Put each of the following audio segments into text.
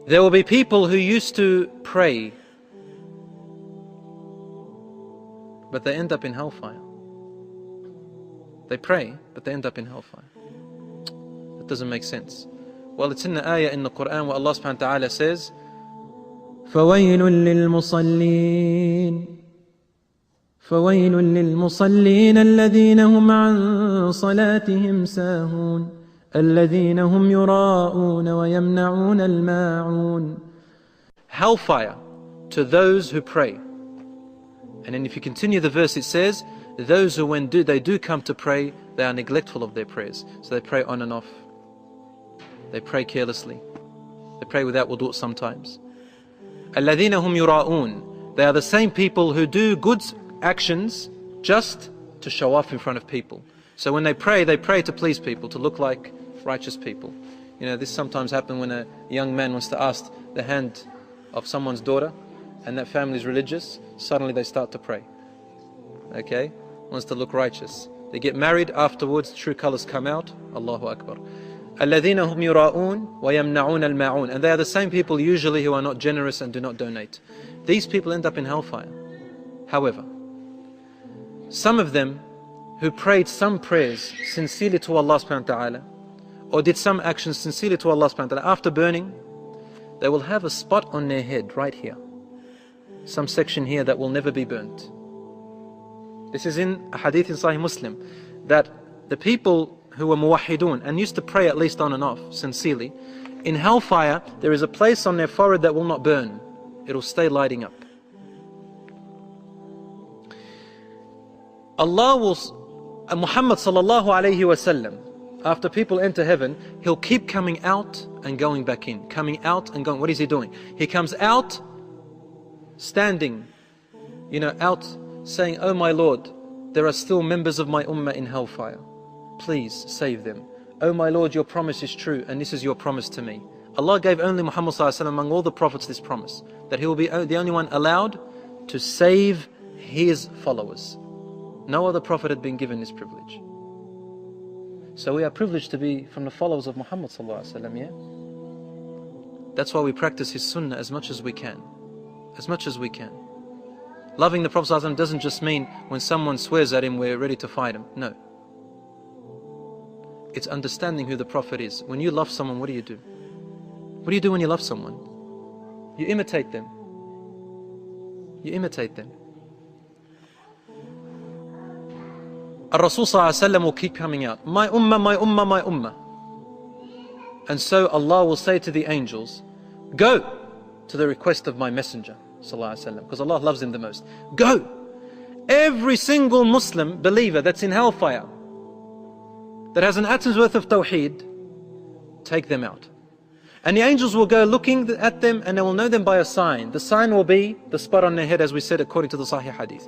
There will be people who used to pray, but they end up in hellfire. They pray, but they end up in hellfire. That doesn't make sense. Well, it's in the ayah in the Quran where Allah subhanahu wa ta'ala says, فَوَيْلٌ لِلْمُصَلِّينَ فَوَيْلٌ لِلْمُصَلِّينَ الَّذِينَ هُمْ عَنْ صَلَاتِهِمْ سَاهُونَ الَّذِينَ هُمْ يُرَاءُونَ وَيَمْنَعُونَ الْمَاعُونَ. Hellfire to those who pray. And then if you continue the verse, it says, those who when they do come to pray, they are neglectful of their prayers. So they pray on and off. They pray carelessly. They pray without wudu sometimes. الَّذِينَ هُمْ يُرَاءُونَ. They are the same people who do good actions just to show off in front of people. So when they pray to please people, to look like righteous people. You know, this sometimes happens when a young man wants to ask the hand of someone's daughter, and that family is religious. Suddenly they start to pray. Okay? Wants to look righteous. They get married, afterwards true colors come out. Allahu Akbar. الَّذِينَ هُمْ يُرَاءُونَ وَيَمْنَعُونَ الْمَاعُونَ. And they are the same people usually who are not generous and do not donate. These people end up in hellfire. However, some of them who prayed some prayers sincerely to Allah subhanahu wa ta'ala, or did some actions sincerely to Allah subhanahu wa ta'ala, after burning, they will have a spot on their head right here. Some section here that will never be burnt. This is in a hadith in Sahih Muslim, that the people who were muwahhidun and used to pray at least on and off sincerely, in hellfire there is a place on their forehead that will not burn. It will stay lighting up. Allah will, Muhammad sallallahu alayhi wasallam, after people enter heaven, he'll keep coming out and going back in, coming out and going. What is he doing? He comes out standing, out saying, oh my Lord, there are still members of my ummah in hellfire. Please save them. Oh my Lord, your promise is true, and this is your promise to me. Allah gave only Muhammad sallallahu alaihi wasallam among all the prophets this promise, that he will be the only one allowed to save his followers. No other prophet had been given this privilege. So we are privileged to be from the followers of Muhammad sallallahu alaihi wasallam, yeah? That's why we practice his sunnah as much as we can. As much as we can. Loving the Prophet sallallahu alaihi wasallam doesn't just mean when someone swears at him, we're ready to fight him. No. It's understanding who the Prophet is. When you love someone, what do you do? What do you do when you love someone? You imitate them. You imitate them. Rasul sallallahu alaihi wasallam will keep coming out. My ummah, my ummah, my ummah. And so Allah will say to the angels, go to the request of my messenger sallallahu alaihi wasallam, because Allah loves him the most. Go! Every single Muslim believer that's in hellfire, that has an atom's worth of tawheed, take them out. And the angels will go looking at them, and they will know them by a sign. The sign will be the spot on their head, as we said according to the Sahih Hadith.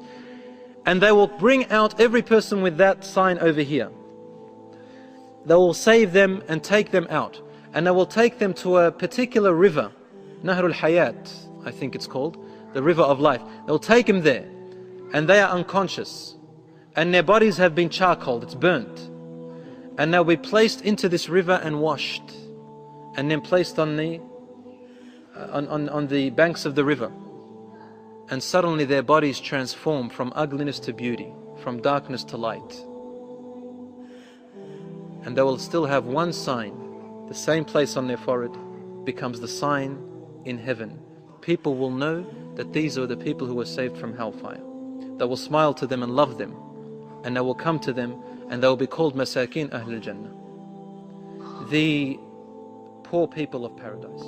And they will bring out every person with that sign over here. They will save them and take them out. And they will take them to a particular river, Nahrul Hayat, I think it's called, the river of life. They will take them there, and they are unconscious, and their bodies have been charcoaled, it's burnt. And they'll be placed into this river and washed, and then placed on the banks of the river. And suddenly their bodies transform from ugliness to beauty, from darkness to light. And they will still have one sign, the same place on their forehead becomes the sign in heaven. People will know that these are the people who were saved from hellfire. They will smile to them and love them, and they will come to them, and they will be called Masakin Ahlul Jannah, the poor people of paradise.